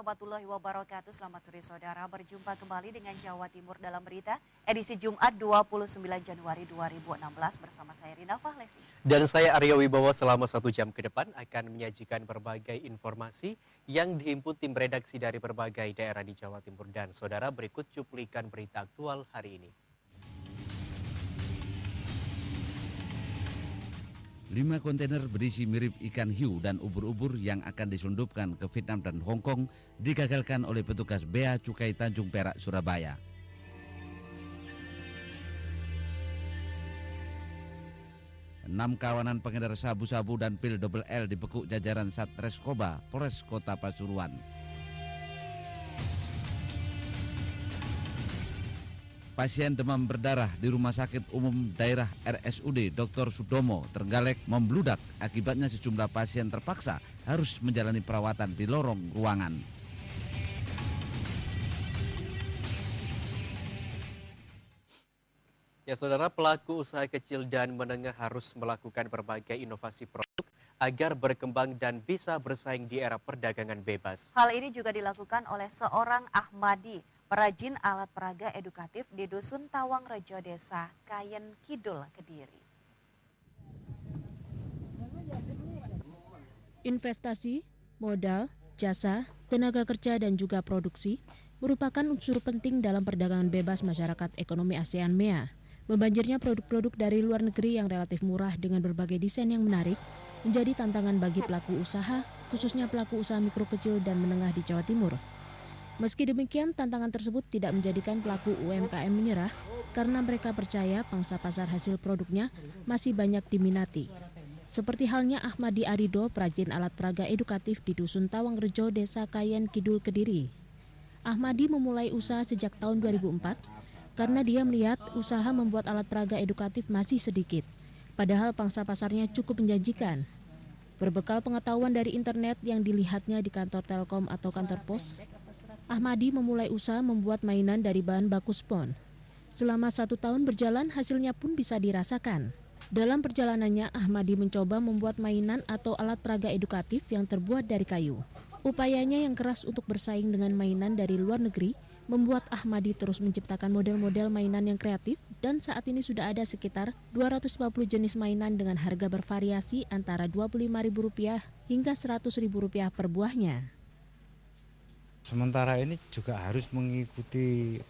warahmatullahi wabarakatuh. Selamat sore saudara, berjumpa kembali dengan Jawa Timur dalam berita edisi Jumat 29 Januari 2016 bersama saya Rina Fahlevi. Dan saya Aryo Wibowo selama 1 jam ke depan akan menyajikan berbagai informasi yang dihimpun tim redaksi dari berbagai daerah di Jawa Timur. Dan saudara, berikut cuplikan berita aktual hari ini. 5 kontainer berisi mirip ikan hiu dan ubur-ubur yang akan diselundupkan ke Vietnam dan Hong Kong digagalkan oleh petugas Bea Cukai Tanjung Perak, Surabaya. Enam kawanan pengedar sabu-sabu dan pil double L dibekuk jajaran Satreskoba Polres Kota Pasuruan. Pasien demam berdarah di Rumah Sakit Umum Daerah RSUD Dr. Sudomo Trenggalek membludak, akibatnya sejumlah pasien terpaksa harus menjalani perawatan di lorong ruangan. Ya saudara, pelaku usaha kecil dan menengah harus melakukan berbagai inovasi produk agar berkembang dan bisa bersaing di era perdagangan bebas. Hal ini juga dilakukan oleh seorang Ahmadi, perajin alat peraga edukatif di Dusun Tawang Rejo, Desa Kayen Kidul, Kediri. Investasi, modal, jasa, tenaga kerja dan juga produksi merupakan unsur penting dalam perdagangan bebas masyarakat ekonomi ASEAN MEA. Membanjirnya produk-produk dari luar negeri yang relatif murah dengan berbagai desain yang menarik menjadi tantangan bagi pelaku usaha, khususnya pelaku usaha mikro kecil dan menengah di Jawa Timur. Meski demikian, tantangan tersebut tidak menjadikan pelaku UMKM menyerah karena mereka percaya pangsa pasar hasil produknya masih banyak diminati. Seperti halnya Ahmadi Arido, perajin alat peraga edukatif di Dusun Tawang Rejo, Desa Kayen Kidul, Kediri. Ahmadi memulai usaha sejak tahun 2004 karena dia melihat usaha membuat alat peraga edukatif masih sedikit, padahal pangsa pasarnya cukup menjanjikan. Berbekal pengetahuan dari internet yang dilihatnya di kantor Telkom atau kantor pos, Ahmadi memulai usaha membuat mainan dari bahan baku spon. Selama 1 tahun berjalan, hasilnya pun bisa dirasakan. Dalam perjalanannya, Ahmadi mencoba membuat mainan atau alat peraga edukatif yang terbuat dari kayu. Upayanya yang keras untuk bersaing dengan mainan dari luar negeri membuat Ahmadi terus menciptakan model-model mainan yang kreatif, dan saat ini sudah ada sekitar 250 jenis mainan dengan harga bervariasi antara Rp25.000 hingga Rp100.000 per buahnya. Sementara ini juga harus mengikuti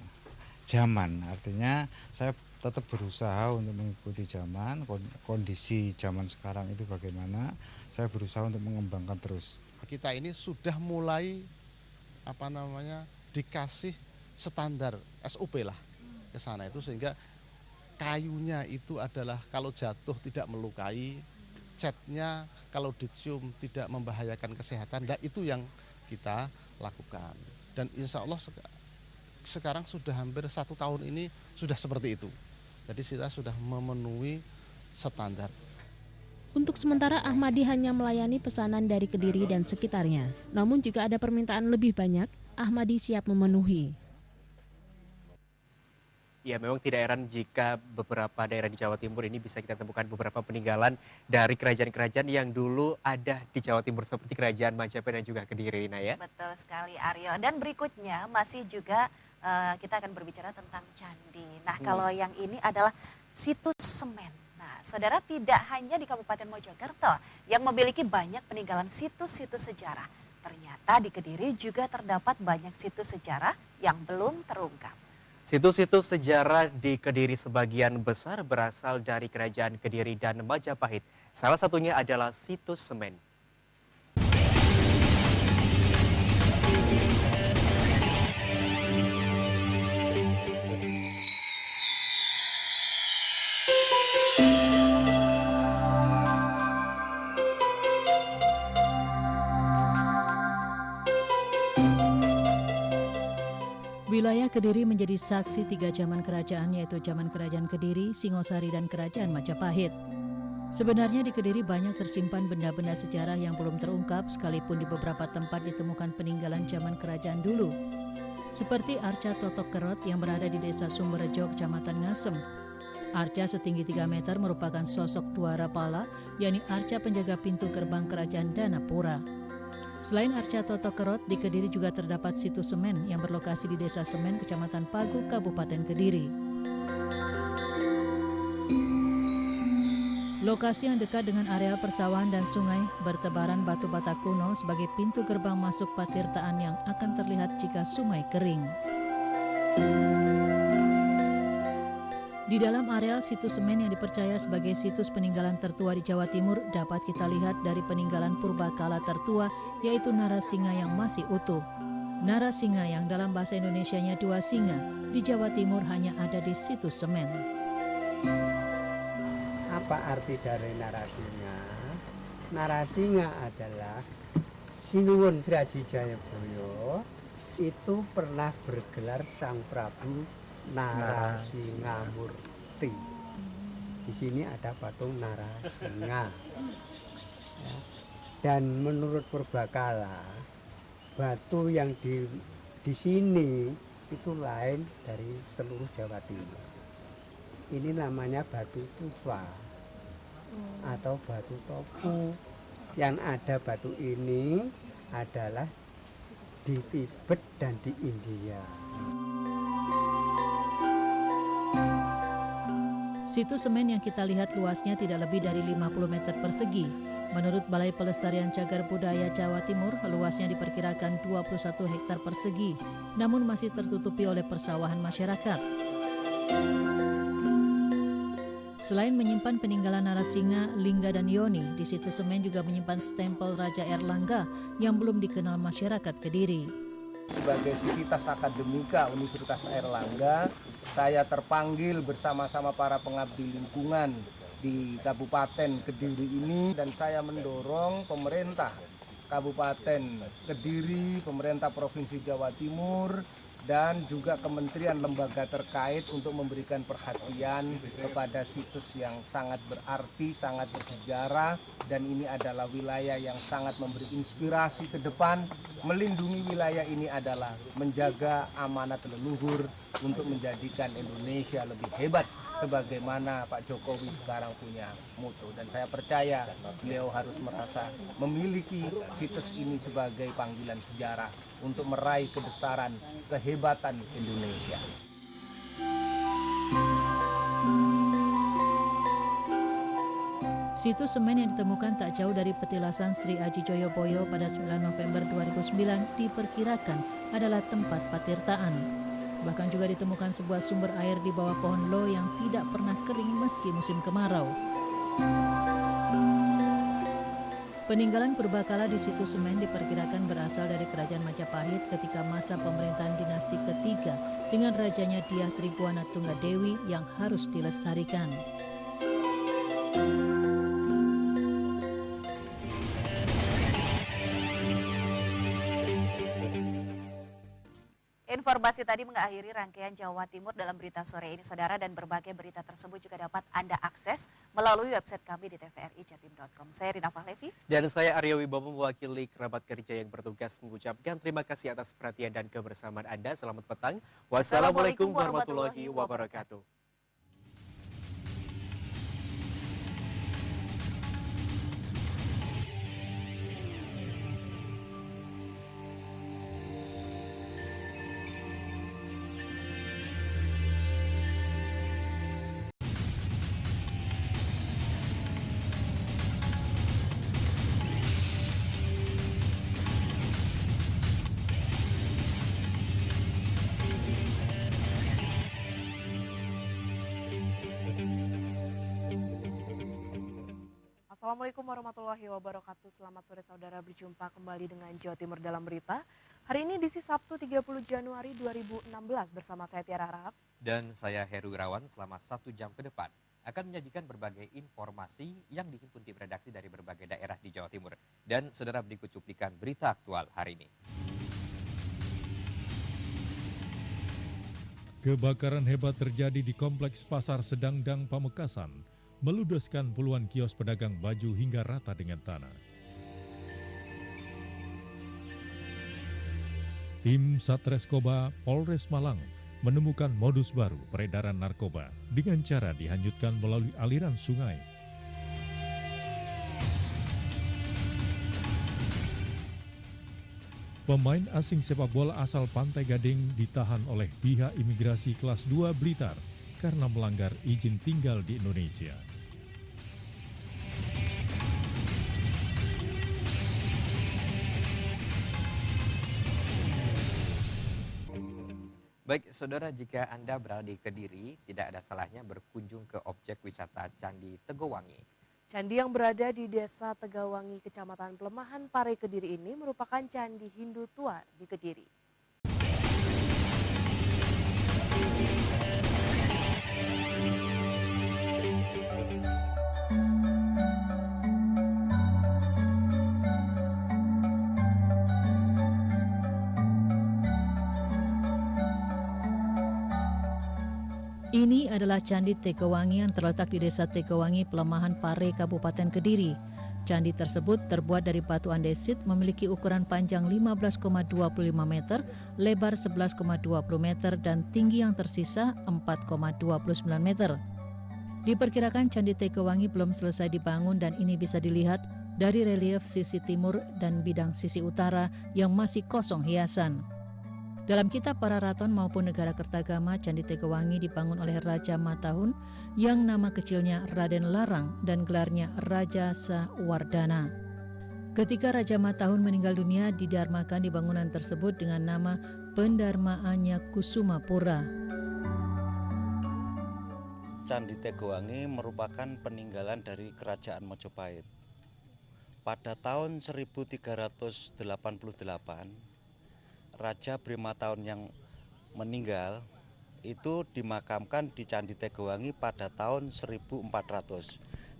zaman, artinya saya tetap berusaha untuk mengikuti zaman, kondisi zaman sekarang itu bagaimana, saya berusaha untuk mengembangkan terus. Kita ini sudah mulai dikasih standar SOP lah ke sana itu, sehingga kayunya itu adalah kalau jatuh tidak melukai, catnya kalau dicium tidak membahayakan kesehatan, dan itu yang kita lakukan. Dan insya Allah sekarang sudah hampir 1 tahun ini sudah seperti itu. Jadi kita sudah memenuhi standar. Untuk sementara, Ahmadi hanya melayani pesanan dari Kediri dan sekitarnya. Namun jika ada permintaan lebih banyak, Ahmadi siap memenuhi. Ya, memang tidak heran jika beberapa daerah di Jawa Timur ini bisa kita temukan beberapa peninggalan dari kerajaan-kerajaan yang dulu ada di Jawa Timur seperti Kerajaan Majapahit dan juga Kediri, Rina, ya. Betul sekali, Aryo. Dan berikutnya masih juga kita akan berbicara tentang candi. Nah, kalau yang ini adalah situs semen. Nah, saudara, tidak hanya di Kabupaten Mojokerto yang memiliki banyak peninggalan situs-situs sejarah. Ternyata di Kediri juga terdapat banyak situs sejarah yang belum terungkap. Situs-situs sejarah di Kediri sebagian besar berasal dari Kerajaan Kediri dan Majapahit. Salah satunya adalah situs semen. Wilayah Kediri menjadi saksi 3 zaman kerajaan, yaitu zaman Kerajaan Kediri, Singosari, dan Kerajaan Majapahit. Sebenarnya di Kediri banyak tersimpan benda-benda sejarah yang belum terungkap, sekalipun di beberapa tempat ditemukan peninggalan zaman kerajaan dulu. Seperti Arca Totok Kerot yang berada di Desa Sumberjo, Kecamatan Ngasem. Arca setinggi 3 meter merupakan sosok Dwara Pala, yakni arca penjaga pintu gerbang Kerajaan Danapura. Selain Arca Toto Kerot, di Kediri juga terdapat situs semen yang berlokasi di Desa Semen, Kecamatan Pagu, Kabupaten Kediri. Lokasi yang dekat dengan area persawahan dan sungai bertebaran batu bata kuno sebagai pintu gerbang masuk patirtaan yang akan terlihat jika sungai kering. Di dalam areal situs semen yang dipercaya sebagai situs peninggalan tertua di Jawa Timur dapat kita lihat dari peninggalan purbakala tertua yaitu Narasinga yang masih utuh. Narasinga yang dalam bahasa Indonesianya dua singa di Jawa Timur hanya ada di situs semen. Apa arti dari Narasinga? Narasinga adalah Sinuwun Sri Aji Jayabaya itu pernah bergelar Sang Prabu Narasingamurti. Di sini ada patung Narasinga. Ya. Dan menurut Purbakala, batu yang di sini itu lain dari seluruh Jawa Timur. Ini namanya batu tufa atau batu topu. Yang ada batu ini adalah di Tibet dan di India. Situs semen yang kita lihat luasnya tidak lebih dari 50 meter persegi. Menurut Balai Pelestarian Cagar Budaya Jawa Timur, luasnya diperkirakan 21 hektar persegi, namun masih tertutupi oleh persawahan masyarakat. Selain menyimpan peninggalan Narasinga, Lingga, dan Yoni, di situs semen juga menyimpan stempel Raja Erlangga yang belum dikenal masyarakat Kediri. Sebagai Sivitas Akademika Universitas Airlangga, saya terpanggil bersama-sama para pengabdi lingkungan di Kabupaten Kediri ini, dan saya mendorong pemerintah Kabupaten Kediri, pemerintah Provinsi Jawa Timur, dan juga kementerian lembaga terkait untuk memberikan perhatian kepada situs yang sangat berarti, sangat bersejarah, dan ini adalah wilayah yang sangat memberi inspirasi ke depan. Melindungi wilayah ini adalah menjaga amanat leluhur untuk menjadikan Indonesia lebih hebat sebagaimana Pak Jokowi sekarang punya mutu, dan saya percaya beliau harus merasa memiliki situs ini sebagai panggilan sejarah untuk meraih kebesaran, kehebatan Indonesia. Situs semen yang ditemukan tak jauh dari petilasan Sri Aji Joyoboyo pada 9 November 2009 diperkirakan adalah tempat patirtaan. Bahkan juga ditemukan sebuah sumber air di bawah pohon lo yang tidak pernah kering meski musim kemarau. Peninggalan purbakala di situs semen diperkirakan berasal dari Kerajaan Majapahit ketika masa pemerintahan dinasti ketiga dengan rajanya Dyah Tribuana Tunggadewi yang harus dilestarikan. Informasi tadi mengakhiri rangkaian Jawa Timur dalam berita sore ini, saudara, dan berbagai berita tersebut juga dapat Anda akses melalui website kami di tvrijatim.com. Saya Rina Fahlevi. Dan saya Arya Wibowo mewakili kerabat kerja yang bertugas mengucapkan terima kasih atas perhatian dan kebersamaan Anda. Selamat petang. Wassalamualaikum warahmatullahi wabarakatuh. Assalamualaikum warahmatullahi wabarakatuh. Selamat sore saudara, berjumpa kembali dengan Jawa Timur dalam berita. Hari ini edisi Sabtu 30 Januari 2016 bersama saya Tiara Harahap. Dan saya Heru Irawan. Selama 1 jam ke depan akan menyajikan berbagai informasi yang dihimpun tim redaksi dari berbagai daerah di Jawa Timur. Dan saudara, berikut cuplikan berita aktual hari ini. Kebakaran hebat terjadi di Kompleks Pasar Sedangdang, Pamekasan, meludeskan puluhan kios pedagang baju hingga rata dengan tanah. Tim Satreskoba Polres Malang menemukan modus baru peredaran narkoba dengan cara dihanyutkan melalui aliran sungai. Pemain asing sepak bola asal Pantai Gading ditahan oleh pihak imigrasi kelas 2 Blitar karena melanggar izin tinggal di Indonesia. Baik, saudara, jika Anda berada di Kediri, tidak ada salahnya berkunjung ke objek wisata Candi Tegowangi. Candi yang berada di Desa Tegawangi, Kecamatan Pelemahan, Pare, Kediri ini merupakan candi Hindu tua di Kediri. Ini adalah Candi Tegowangi yang terletak di Desa Tegowangi, Pelemahan Pare, Kabupaten Kediri. Candi tersebut terbuat dari batu andesit, memiliki ukuran panjang 15,25 meter, lebar 11,20 meter, dan tinggi yang tersisa 4,29 meter. Diperkirakan Candi Tegowangi belum selesai dibangun dan ini bisa dilihat dari relief sisi timur dan bidang sisi utara yang masih kosong hiasan. Dalam kitab para raton maupun negara Kertagama, Candi Tegowangi dibangun oleh Raja Matahun yang nama kecilnya Raden Larang dan gelarnya Raja Sawardana. Ketika Raja Matahun meninggal dunia, didarmakan di bangunan tersebut dengan nama Pendarmaannya Kusumapura. Candi Tegowangi merupakan peninggalan dari Kerajaan Majapahit. Pada tahun 1388, Raja Brimatahun yang meninggal itu dimakamkan di Candi Tegowangi pada tahun 1400.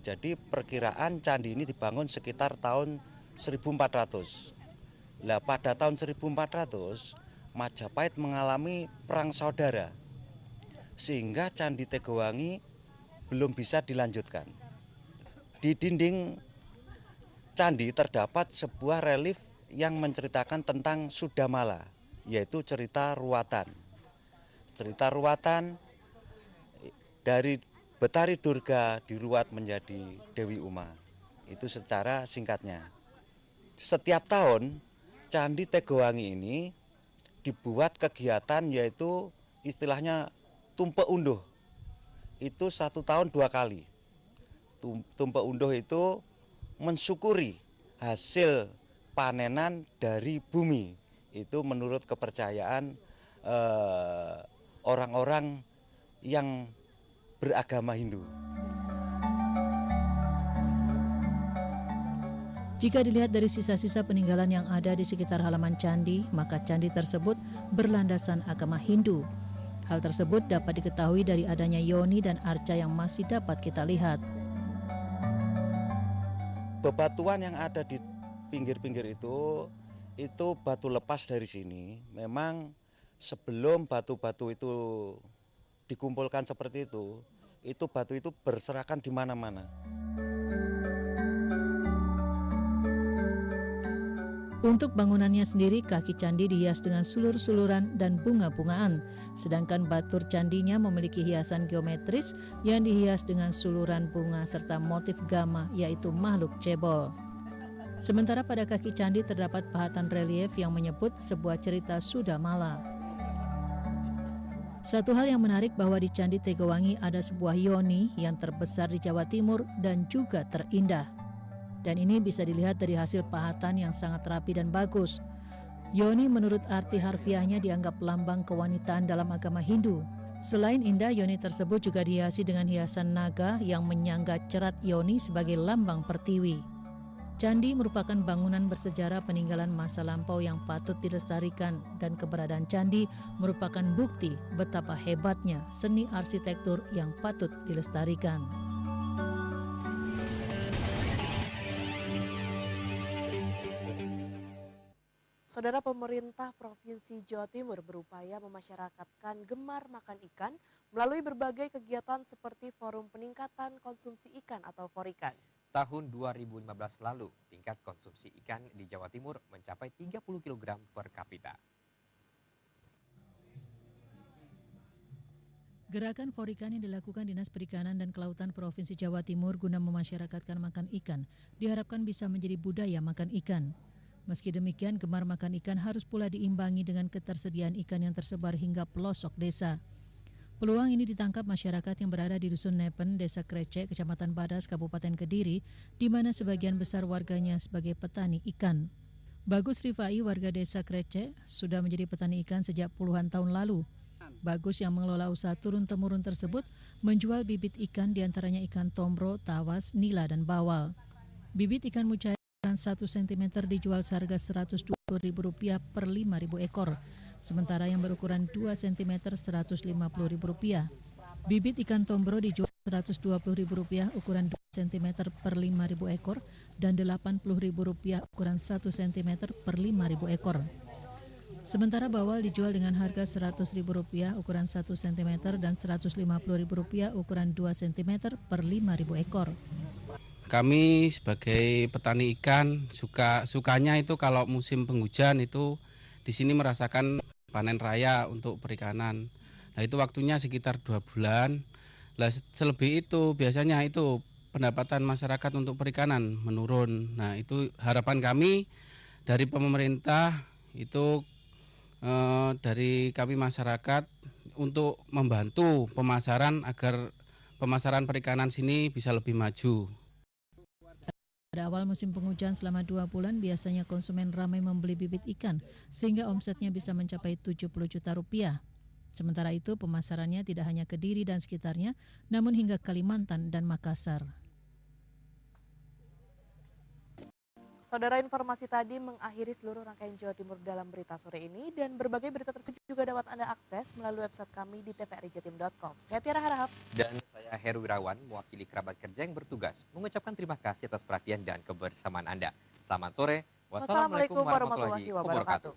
Jadi perkiraan candi ini dibangun sekitar tahun 1400. Nah, pada tahun 1400 Majapahit mengalami perang saudara sehingga Candi Tegowangi belum bisa dilanjutkan. Di dinding candi terdapat sebuah relief yang menceritakan tentang Sudamala, yaitu cerita ruwatan. Cerita ruwatan dari Betari Durga diruat menjadi Dewi Uma. Itu secara singkatnya. Setiap tahun Candi Tegowangi ini dibuat kegiatan yaitu istilahnya tumpek unduh. Itu 1 tahun 2 kali. Tumpek unduh itu mensyukuri hasil panenan dari bumi. Itu menurut kepercayaan orang-orang yang beragama Hindu. Jika dilihat dari sisa-sisa peninggalan yang ada di sekitar halaman candi, maka candi tersebut berlandasan agama Hindu. Hal tersebut dapat diketahui dari adanya yoni dan arca yang masih dapat kita lihat. Bebatuan yang ada di pinggir-pinggir itu batu lepas dari sini. Memang sebelum batu-batu itu dikumpulkan seperti itu batu itu berserakan di mana-mana. Untuk bangunannya sendiri, kaki candi dihias dengan sulur-suluran dan bunga-bungaan, sedangkan batur candinya memiliki hiasan geometris yang dihias dengan suluran bunga serta motif gama, yaitu makhluk cebol. Sementara pada kaki candi terdapat pahatan relief yang menyebut sebuah cerita Sudamala. Satu hal yang menarik bahwa di Candi Tegowangi ada sebuah yoni yang terbesar di Jawa Timur dan juga terindah. Dan ini bisa dilihat dari hasil pahatan yang sangat rapi dan bagus. Yoni menurut arti harfiahnya dianggap lambang kewanitaan dalam agama Hindu. Selain indah, yoni tersebut juga dihiasi dengan hiasan naga yang menyangga cerat yoni sebagai lambang pertiwi. Candi merupakan bangunan bersejarah peninggalan masa lampau yang patut dilestarikan, dan keberadaan candi merupakan bukti betapa hebatnya seni arsitektur yang patut dilestarikan. Saudara, pemerintah Provinsi Jawa Timur berupaya memasyarakatkan gemar makan ikan melalui berbagai kegiatan seperti forum peningkatan konsumsi ikan atau Forikan. Tahun 2015 lalu, tingkat konsumsi ikan di Jawa Timur mencapai 30 kg per kapita. Gerakan Forikan yang dilakukan Dinas Perikanan dan Kelautan Provinsi Jawa Timur guna memasyarakatkan makan ikan diharapkan bisa menjadi budaya makan ikan. Meski demikian, gemar makan ikan harus pula diimbangi dengan ketersediaan ikan yang tersebar hingga pelosok desa. Peluang ini ditangkap masyarakat yang berada di Dusun Nepen, Desa Krecek, Kecamatan Badas, Kabupaten Kediri, di mana sebagian besar warganya sebagai petani ikan. Bagus Rifai, warga Desa Krecek, sudah menjadi petani ikan sejak puluhan tahun lalu. Bagus yang mengelola usaha turun-temurun tersebut menjual bibit ikan diantaranya ikan tombro, tawas, nila, dan bawal. Bibit ikan mujair 1 cm dijual seharga Rp120.000 per 5.000 ekor, sementara yang berukuran 2 cm Rp150.000. Bibit ikan tombro dijual Rp120.000 ukuran 2 cm per 5.000 ekor dan Rp80.000 ukuran 1 cm per 5.000 ekor. Sementara bawal dijual dengan harga Rp100.000 ukuran 1 cm dan Rp150.000 ukuran 2 cm per 5.000 ekor. Kami sebagai petani ikan sukanya itu kalau musim penghujan itu di sini merasakan panen raya untuk perikanan. Nah itu waktunya sekitar 2 bulan. Nah selebih itu biasanya itu pendapatan masyarakat untuk perikanan menurun. Nah itu harapan kami dari pemerintah itu dari kami masyarakat untuk membantu pemasaran agar pemasaran perikanan sini bisa lebih maju. Pada awal musim penghujan selama 2 bulan, biasanya konsumen ramai membeli bibit ikan, sehingga omsetnya bisa mencapai 70 juta rupiah. Sementara itu, pemasarannya tidak hanya Kediri dan sekitarnya, namun hingga Kalimantan dan Makassar. Saudara, informasi tadi mengakhiri seluruh rangkaian Jawa Timur dalam berita sore ini, dan berbagai berita tersebut juga dapat Anda akses melalui website kami di tvrijatim.com. Saya Tiara Harahap. Dan saya Heru Wirawan, mewakili kerabat kerja yang bertugas, mengucapkan terima kasih atas perhatian dan kebersamaan Anda. Selamat sore. Wassalamualaikum warahmatullahi wabarakatuh.